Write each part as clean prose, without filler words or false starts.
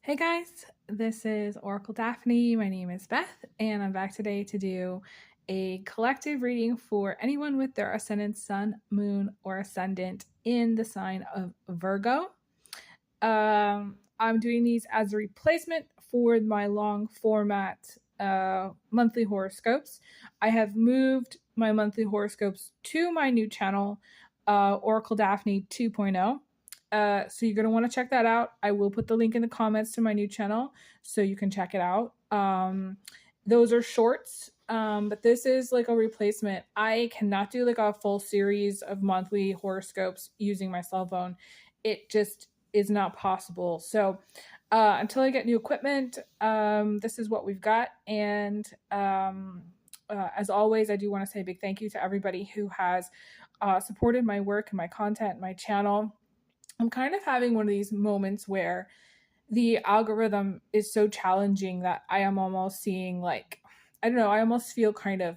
Hey guys, this is Oracle Daphne. My name is Beth, and I'm back today to do a collective reading for anyone with their ascendant, sun, moon, or ascendant in the sign of Virgo. I'm doing these as a replacement for my long format monthly horoscopes. I have moved my monthly horoscopes to my new channel, OracleDaphne 2.0. So you're going to want to check that out. I will put the link in the comments to my new channel so you can check it out. Those are shorts, but this is like a replacement. I cannot do like a full series of monthly horoscopes using my cell phone. It just is not possible. So until I get new equipment, this is what we've got. And as always, I do want to say a big thank you to everybody who has supported my work and my content, my channel. I'm kind of having one of these moments where the algorithm is so challenging that I am almost seeing like, I don't know, I almost feel kind of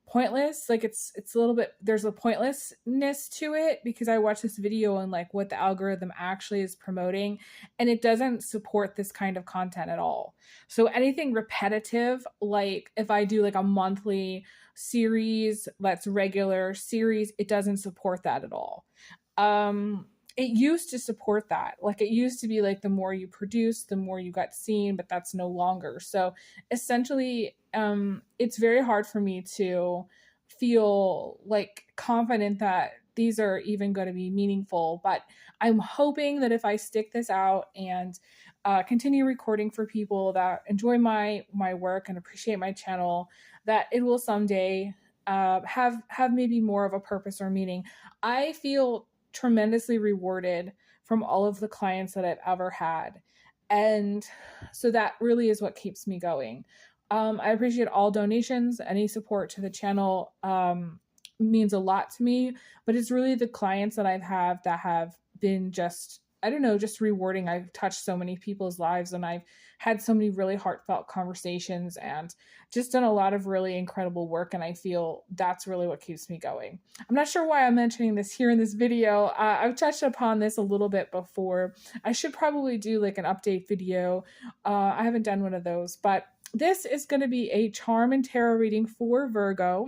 pointless. Like it's a little bit, there's a pointlessness to it because I watched this video on like what the algorithm actually is promoting, and it doesn't support this kind of content at all. So anything repetitive, like if I do like a monthly series that's regular series, it doesn't support that at all. It used to support that. Like it used to be like the more you produce, the more you got seen, but that's no longer. So essentially, it's very hard for me to feel like confident that these are even going to be meaningful. But I'm hoping that if I stick this out and continue recording for people that enjoy my work and appreciate my channel, that it will someday have maybe more of a purpose or meaning. I feel tremendously rewarded from all of the clients that I've ever had. And so that really is what keeps me going. I appreciate all donations. Any support to the channel means a lot to me, but it's really the clients that I've had that have been just, I don't know, just rewarding. I've touched so many people's lives and I've had so many really heartfelt conversations and just done a lot of really incredible work. And I feel that's really what keeps me going. I'm not sure why I'm mentioning this here in this video. I've touched upon this a little bit before. I should probably do like an update video. I haven't done one of those, but this is going to be a charm and tarot reading for Virgo.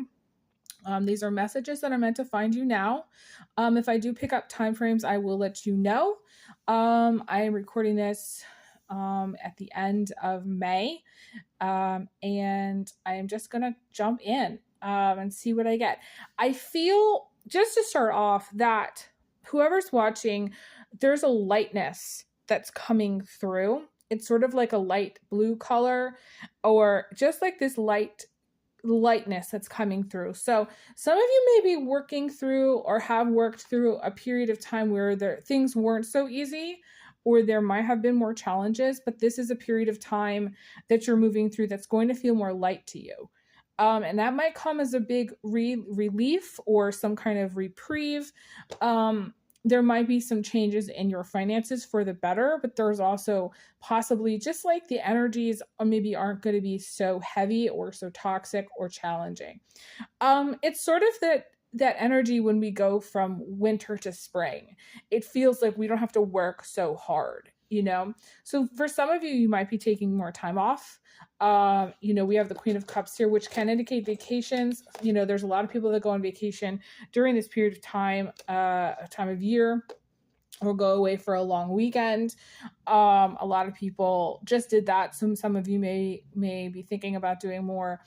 These are messages that are meant to find you now. If I do pick up time frames, I will let you know. I am recording this at the end of May, and I am just going to jump in and see what I get. I feel, just to start off, that whoever's watching, there's a lightness that's coming through. It's sort of like a light blue color, or just like this lightness that's coming through. So some of you may be working through or have worked through a period of time where things weren't so easy, or there might have been more challenges, but this is a period of time that you're moving through that's going to feel more light to you. And that might come as a big relief or some kind of reprieve. There might be some changes in your finances for the better, but there's also possibly just like the energies maybe aren't going to be so heavy or so toxic or challenging. It's sort of that energy when we go from winter to spring. It feels like we don't have to work so hard, you know? So for some of you, you might be taking more time off. We have the Queen of Cups here, which can indicate vacations. There's a lot of people that go on vacation during this period of time of year, or go away for a long weekend. A lot of people just did that. Some of you may be thinking about doing more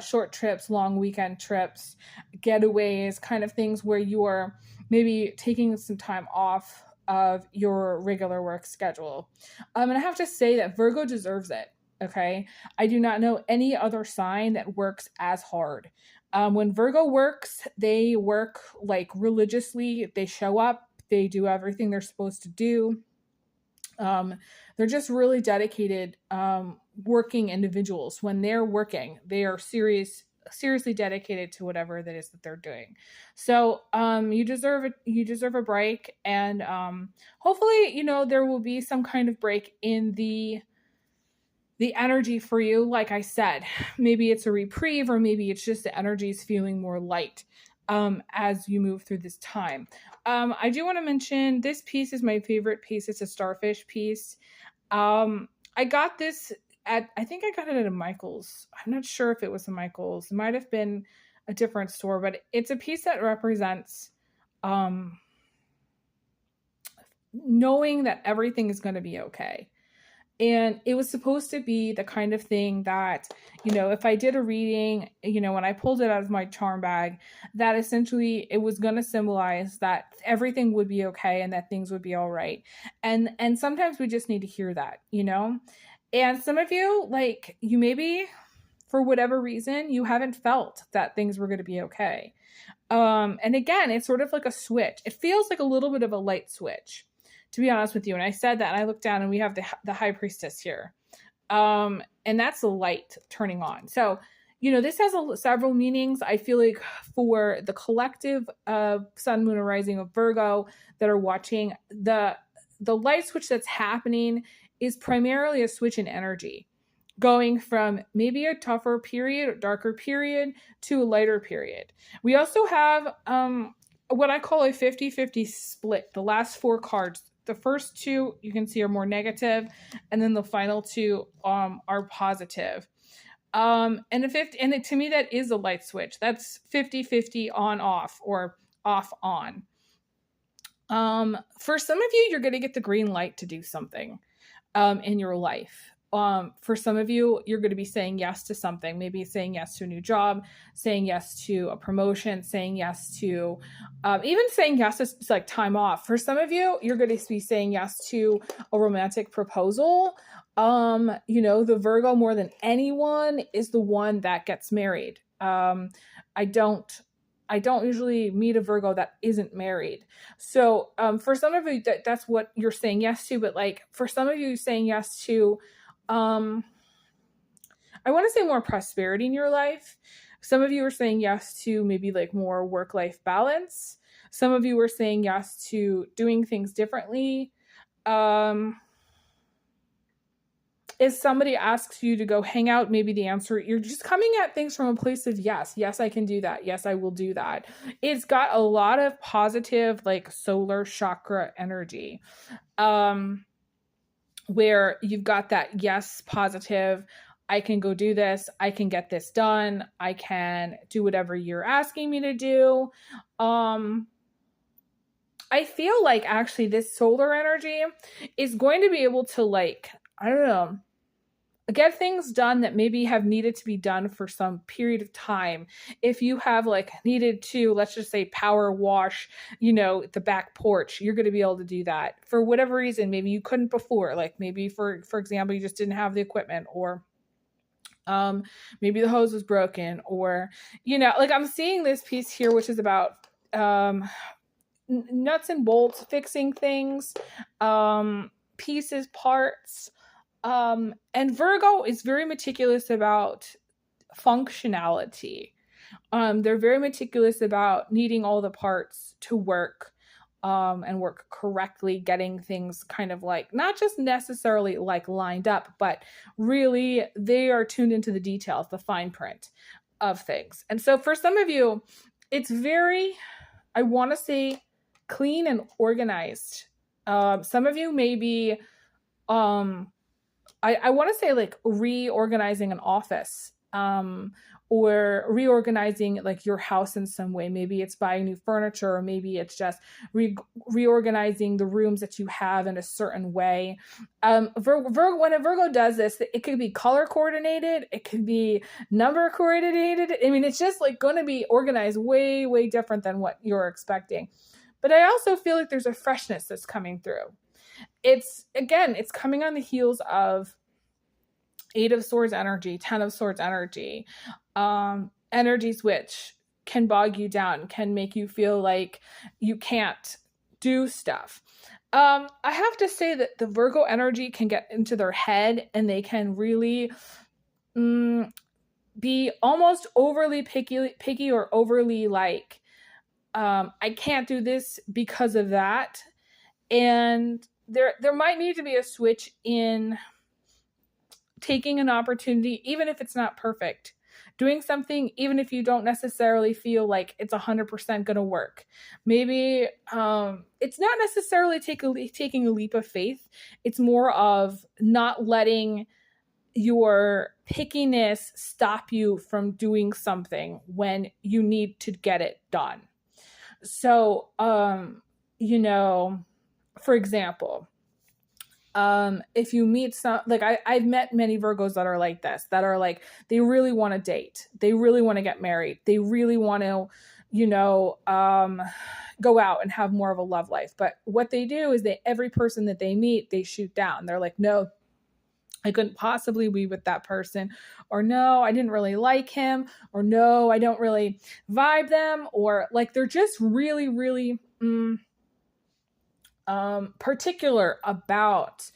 short trips, long weekend trips, getaways, kind of things where you are maybe taking some time off of your regular work schedule. And I have to say that Virgo deserves it. Okay. I do not know any other sign that works as hard. When Virgo works, they work like religiously. They show up, they do everything they're supposed to do. They're just really dedicated, working individuals. When they're working, they are seriously dedicated to whatever that is that they're doing. So you deserve a break, and hopefully there will be some kind of break in the energy for you. Like I said, maybe it's a reprieve, or maybe it's just the energy is feeling more light as you move through this time. I do want to mention this piece is my favorite piece. It's a starfish piece. I got this I think I got it at a Michael's. I'm not sure if it was a Michael's. It might have been a different store, but it's a piece that represents knowing that everything is going to be okay. And it was supposed to be the kind of thing that, if I did a reading, when I pulled it out of my charm bag, that essentially it was going to symbolize that everything would be okay and that things would be all right. And sometimes we just need to hear that, And some of you, like, you maybe, for whatever reason, you haven't felt that things were going to be okay. And again, it's sort of like a switch. It feels like a little bit of a light switch, to be honest with you. And I said that, and I looked down, and we have the High Priestess here. And that's the light turning on. So, this has several meanings. I feel like for the collective of Sun, Moon, or Rising of Virgo that are watching, the light switch that's happening is primarily a switch in energy, going from maybe a tougher period or darker period to a lighter period. We also have what I call a 50-50 split. The last 4 cards, the first 2 you can see are more negative, and then the final 2 are positive. And to me, that is a light switch. That's 50-50 on off, or off on. For some of you, you're going to get the green light to do something in your life. For some of you, you're going to be saying yes to something, maybe saying yes to a new job, saying yes to a promotion, saying yes to, even saying yes to like time off. For some of you, you're going to be saying yes to a romantic proposal. The Virgo, more than anyone, is the one that gets married. I don't usually meet a Virgo that isn't married. So, for some of you, that's what you're saying yes to. But like, for some of you, saying yes to, I want to say more prosperity in your life. Some of you are saying yes to maybe like more work-life balance. Some of you are saying yes to doing things differently. If somebody asks you to go hang out, maybe the answer, you're just coming at things from a place of yes. Yes, I can do that. Yes, I will do that. It's got a lot of positive, like solar chakra energy. Where you've got that yes, positive, I can go do this, I can get this done, I can do whatever you're asking me to do. I feel like actually this solar energy is going to be able to, like, I don't know, get things done that maybe have needed to be done for some period of time. If you have like needed to, let's just say, power wash, the back porch, you're going to be able to do that. For whatever reason, maybe you couldn't before, like maybe for example, you just didn't have the equipment, or maybe the hose was broken, or, like I'm seeing this piece here, which is about nuts and bolts, fixing things, pieces, parts. And Virgo is very meticulous about functionality. They're very meticulous about needing all the parts to work, and work correctly, getting things kind of like, not just necessarily like lined up, but really they are tuned into the details, the fine print of things. And so for some of you, it's very, I want to say, clean and organized. Some of you may be, I want to say like reorganizing an office, or reorganizing like your house in some way. Maybe it's buying new furniture, or maybe it's just reorganizing the rooms that you have in a certain way. When a Virgo does this, it could be color coordinated, it could be number coordinated. I mean, it's just like going to be organized way, way different than what you're expecting. But I also feel like there's a freshness that's coming through. It's coming on the heels of 8 of Swords energy, 10 of Swords energy, energies which can bog you down, can make you feel like you can't do stuff. I have to say that the Virgo energy can get into their head, and they can really be almost overly picky or overly like, I can't do this because of that. And there might need to be a switch in taking an opportunity, even if it's not perfect, Doing something even if you don't necessarily feel like it's 100% going to work. Maybe it's not necessarily taking a leap of faith. It's more of not letting your pickiness stop you from doing something when you need to get it done. So, you know, for example, if you meet some, like I've met many Virgos that are like this, that are like, they really want to date. They really want to get married. They really want to, you know, go out and have more of a love life. But what they do is every person that they meet, they shoot down. They're like, no, I couldn't possibly be with that person, or no, I didn't really like him, or no, I don't really vibe them, or like they're just really, really particular about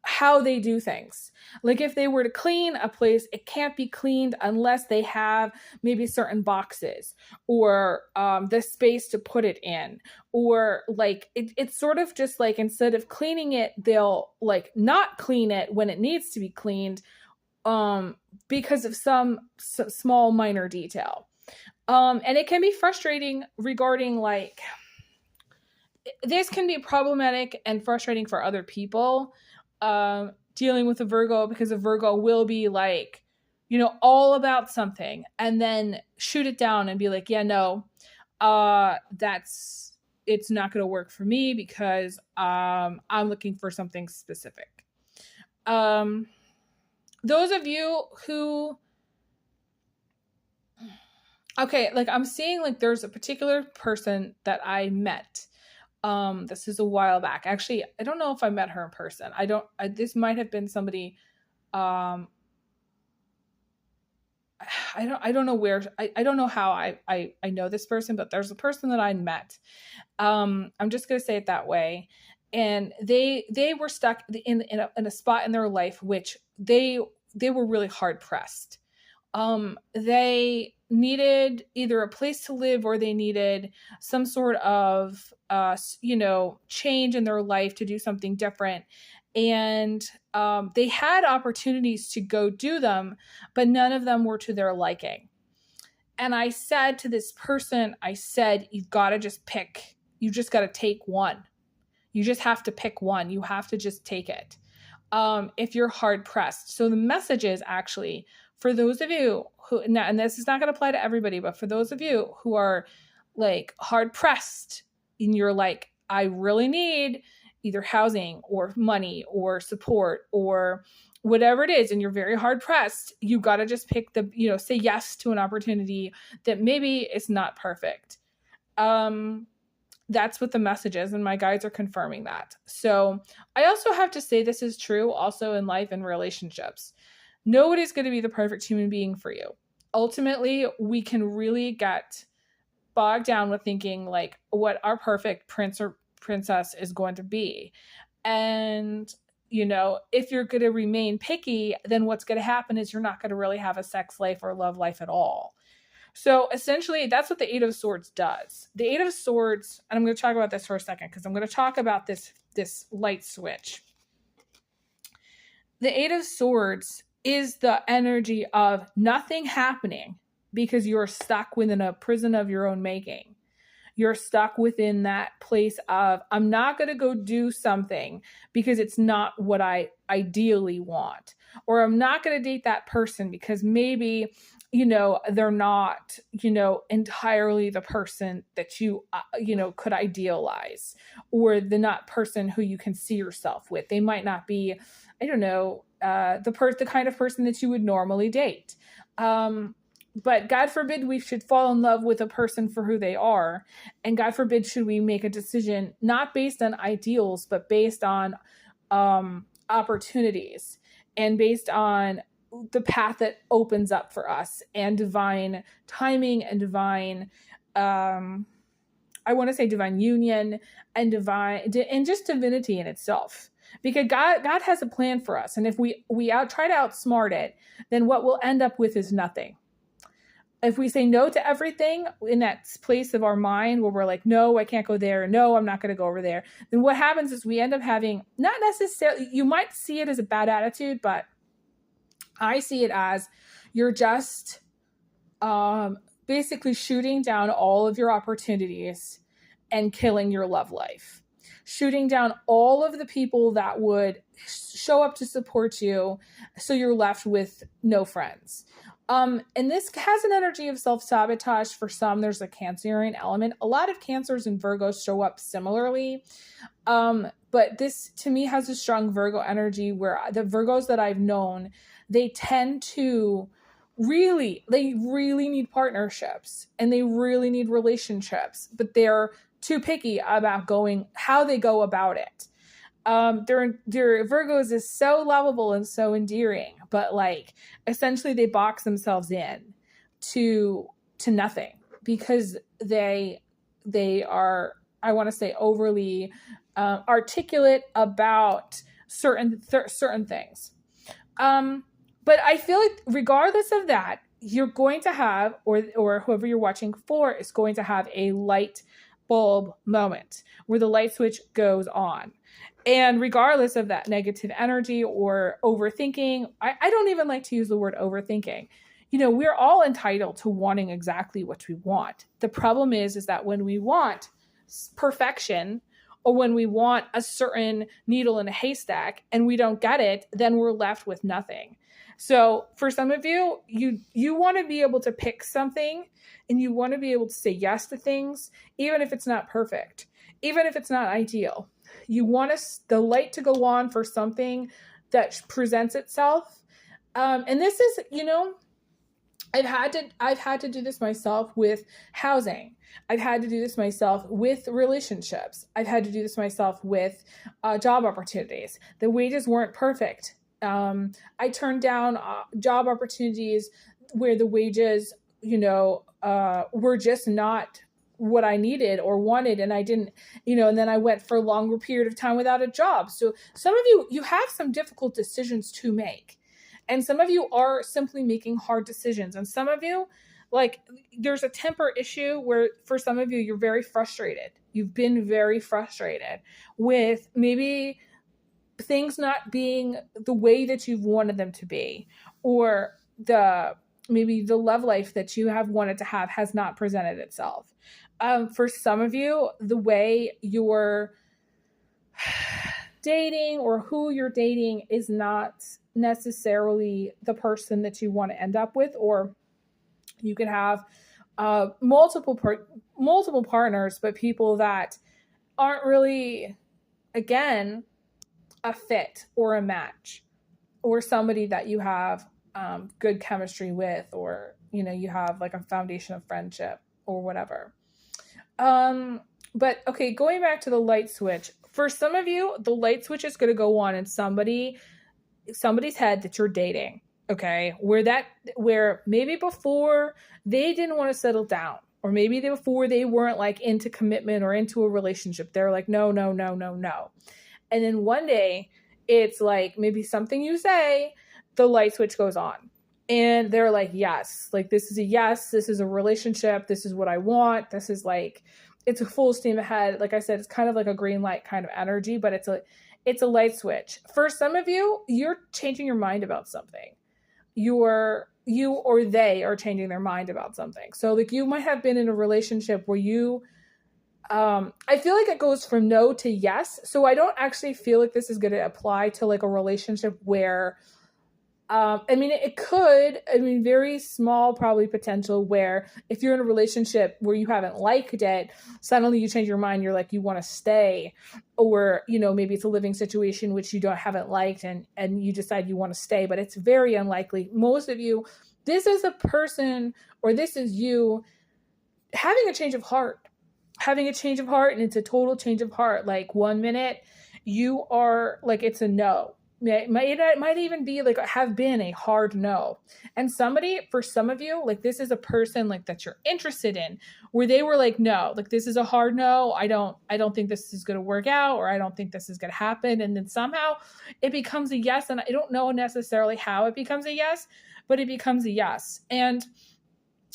how they do things. Like if they were to clean a place, it can't be cleaned unless they have maybe certain boxes or the space to put it in, or like it's sort of just like, instead of cleaning it, they'll like not clean it when it needs to be cleaned because of some small minor detail. And it can be frustrating regarding like, this can be problematic and frustrating for other people dealing with a Virgo, because a Virgo will be like, you know, all about something and then shoot it down and be like, yeah, no, it's not going to work for me because I'm looking for something specific. Those of you who, okay, like I'm seeing like there's a particular person that I met. This is a while back. Actually, I don't know if I met her in person. This might have been somebody, I don't know where, I don't know how I know this person, but there's a person that I met. I'm just going to say it that way. And they were stuck in a spot in their life, which they were really hard pressed. They needed either a place to live, or they needed some sort of, you know, change in their life to do something different. And they had opportunities to go do them, but none of them were to their liking. And I said to this person, I said, you've got to just pick. You just got to take one. You just have to pick one. You have to just take it if you're hard pressed. So the messages actually, for those of you who, and this is not going to apply to everybody, but for those of you who are like hard pressed and you're like, I really need either housing or money or support or whatever it is, and you're very hard pressed, you got to just pick the, you know, say yes to an opportunity that maybe is not perfect. That's what the message is, and my guides are confirming that. So I also have to say this is true also in life and relationships. Nobody's going to be the perfect human being for you. Ultimately, we can really get bogged down with thinking like what our perfect prince or princess is going to be. And, you know, if you're going to remain picky, then what's going to happen is you're not going to really have a sex life or love life at all. So essentially, that's what the Eight of Swords does. The Eight of Swords, and I'm going to talk about this for a second because I'm going to talk about this light switch. The Eight of Swords is the energy of nothing happening because you're stuck within a prison of your own making. You're stuck within that place of, I'm not going to go do something because it's not what I ideally want. Or I'm not going to date that person because maybe, you know, they're not, you know, entirely the person that you, you know, could idealize. Or the not person who you can see yourself with. They might not be, I don't know, the kind of person that you would normally date. But God forbid we should fall in love with a person for who they are. And God forbid should we make a decision not based on ideals, but based on opportunities and based on the path that opens up for us and divine timing and divine, I want to say divine union and and just divinity in itself. Because God has a plan for us. And if we try to outsmart it, then what we'll end up with is nothing. If we say no to everything in that place of our mind where we're like, no, I can't go there. No, I'm not going to go over there. Then what happens is we end up having, not necessarily, you might see it as a bad attitude, but I see it as you're just basically shooting down all of your opportunities and killing your love life. Shooting down all of the people that would show up to support you, so you're left with no friends. And this has an energy of self-sabotage. For some, there's a Cancerian element. A lot of Cancers and Virgos show up similarly. But this, to me, has a strong Virgo energy, where the Virgos that I've known, they tend to really need partnerships and they really need relationships, but they're too picky about how they go about it. Their Virgos is so lovable and so endearing, but like essentially they box themselves in to nothing because they are, I want to say, overly articulate about certain things. But I feel like regardless of that, you're going to have, or whoever you're watching for is going to have a light bulb moment where the light switch goes on. And regardless of that negative energy or overthinking, I don't even like to use the word overthinking. We're all entitled to wanting exactly what we want. The problem is that when we want perfection, or when we want a certain needle in a haystack and we don't get it, then we're left with nothing. So for some of you, you want to be able to pick something and you want to be able to say yes to things, even if it's not perfect, even if it's not ideal. You want the light to go on for something that presents itself. And this is, I've had to do this myself with housing. I've had to do this myself with relationships. I've had to do this myself with job opportunities. The wages weren't perfect. I turned down job opportunities where the wages, were just not what I needed or wanted. And I didn't, and then I went for a longer period of time without a job. So some of you have some difficult decisions to make. And some of you are simply making hard decisions. And some of you, like, there's a temper issue where for some of you, you're very frustrated. You've been very frustrated with maybe things not being the way that you've wanted them to be, or maybe the love life that you have wanted to have has not presented itself. For some of you, the way you're dating or who you're dating is not necessarily the person that you want to end up with, or you can have multiple partners, but people that aren't really, again, a fit or a match, or somebody that you have good chemistry with, or you have like a foundation of friendship or whatever. But okay, going back to the light switch, for some of you, the light switch is going to go on in somebody's head that you're dating. Okay, where maybe before they didn't want to settle down, or maybe before they weren't like into commitment or into a relationship. They're like, no. And then one day it's like maybe something you say, the light switch goes on. And they're like, yes, like this is a yes, this is a relationship, this is what I want. This is like, it's a full steam ahead. Like I said, it's kind of like a green light kind of energy, but it's a light switch. For some of you, you're changing your mind about something. You or they are changing their mind about something. So like you might have been in a relationship where I feel like it goes from no to yes. So I don't actually feel like this is going to apply to like a relationship where, it could, very small probably potential where if you're in a relationship where you haven't liked it, suddenly you change your mind, you're like, you want to stay, or, maybe it's a living situation which you haven't liked and you decide you want to stay, but it's very unlikely. Most of you, this is a person, or this is you having a change of heart. And it's a total change of heart. Like 1 minute you are like, it's a no. It might even be like have been a hard no. And for some of you, like this is a person like that you're interested in, where they were like, no, like this is a hard no. I don't think this is going to work out, or I don't think this is going to happen. And then somehow it becomes a yes. And I don't know necessarily how it becomes a yes, but it becomes a yes. And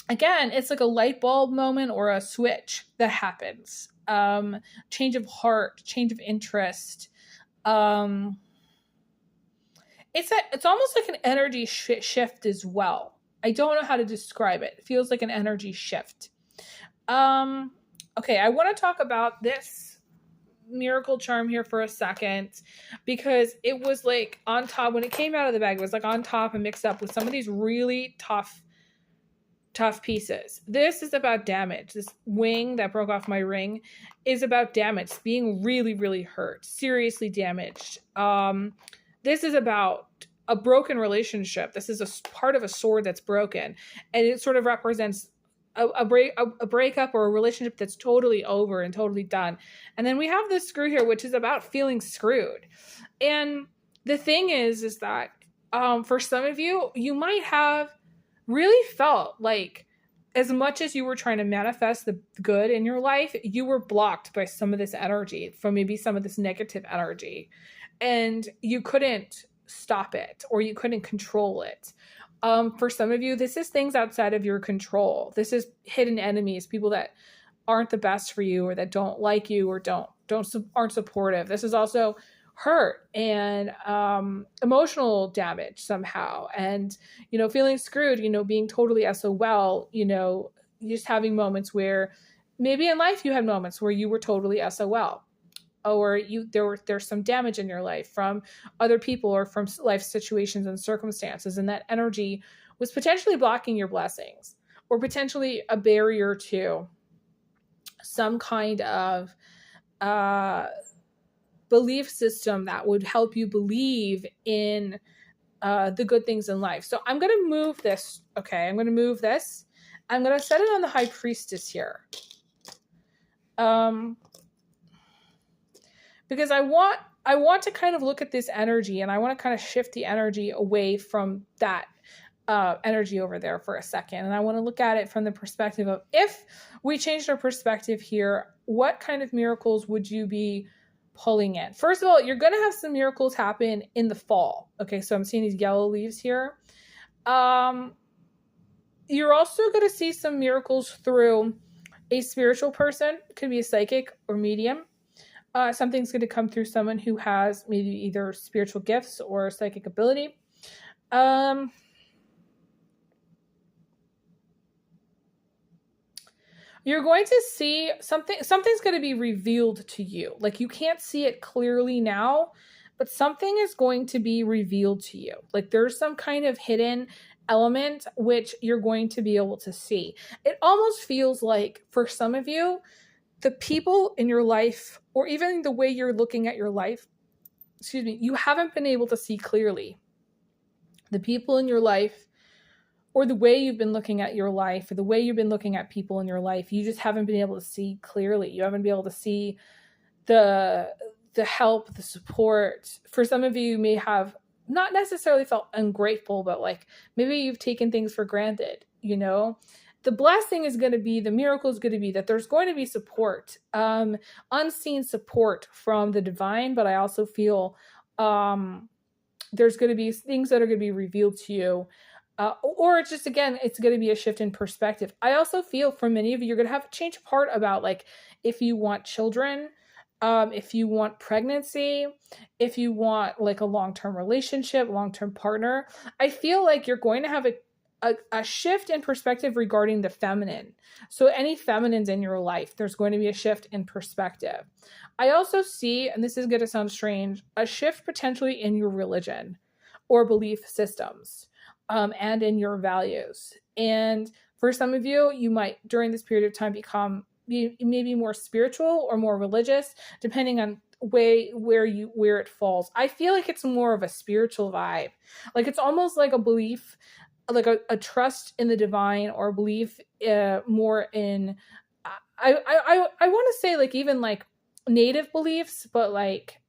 again, it's like a light bulb moment or a switch that happens. Change of heart, change of interest. it's almost like an energy shift as well. I don't know how to describe it. It feels like an energy shift. Okay, I want to talk about this miracle charm here for a second, because it was like on top when it came out of the bag. It was like on top and mixed up with some of these really tough pieces. This is about damage. This wing that broke off my ring is about damage, being really, really hurt, seriously damaged. This is about a broken relationship. This is a part of a sword that's broken, and it sort of represents a breakup or a relationship that's totally over and totally done. And then we have this screw here, which is about feeling screwed. And the thing is that for some of you, you might have really felt like as much as you were trying to manifest the good in your life, you were blocked by some of this energy, from maybe some of this negative energy, and you couldn't stop it or you couldn't control it. For some of you, this is things outside of your control. This is hidden enemies, people that aren't the best for you or that don't like you or aren't supportive. This is also hurt and emotional damage somehow, and feeling screwed, being totally SOL, just having moments where maybe in life you had moments where you were totally SOL, or there's some damage in your life from other people or from life situations and circumstances, and that energy was potentially blocking your blessings or potentially a barrier to some kind of belief system that would help you believe in the good things in life. So I'm going to move this. Okay, I'm going to move this. I'm going to set it on the High Priestess here. Because I want to kind of look at this energy, and I want to kind of shift the energy away from that energy over there for a second. And I want to look at it from the perspective of, if we changed our perspective here, what kind of miracles would you be pulling in? First of all, you're going to have some miracles happen in the fall. Okay, so I'm seeing these yellow leaves here. You're also going to see some miracles through a spiritual person. It could be a psychic or medium. Something's going to come through someone who has maybe either spiritual gifts or psychic ability. You're going to see something's going to be revealed to you. Like, you can't see it clearly now, but something is going to be revealed to you. Like, there's some kind of hidden element which you're going to be able to see. It almost feels like, for some of you, the people in your life, or even the way you're looking at your life, you haven't been able to see clearly. The people in your life, or the way you've been looking at your life, or the way you've been looking at people in your life, you just haven't been able to see clearly. You haven't been able to see the help, the support. For some of you may have not necessarily felt ungrateful, but like maybe you've taken things for granted, The blessing is going to be, the miracle is going to be that there's going to be support, unseen support from the divine. But I also feel there's going to be things that are going to be revealed to you. Or it's just, again, it's going to be a shift in perspective. I also feel for many of you, you're going to have a change of heart about, like, if you want children, if you want pregnancy, if you want like a long-term relationship, long-term partner. I feel like you're going to have a shift in perspective regarding the feminine. So any feminines in your life, there's going to be a shift in perspective. I also see, and this is going to sound strange, a shift potentially in your religion or belief systems, and in your values. And for some of you, you might, during this period of time, become maybe more spiritual or more religious, depending on where it falls. I feel like it's more of a spiritual vibe. Like, it's almost like a belief, like a trust in the divine, or belief more in, I want to say, like, even like native beliefs, but like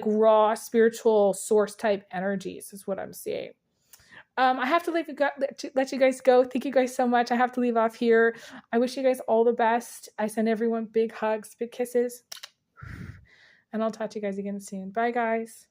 raw spiritual source type energies is what I'm seeing. I have to let you guys go. Thank you guys so much. I have to leave off here. I wish you guys all the best. I send everyone big hugs, big kisses, and I'll talk to you guys again soon. Bye, guys.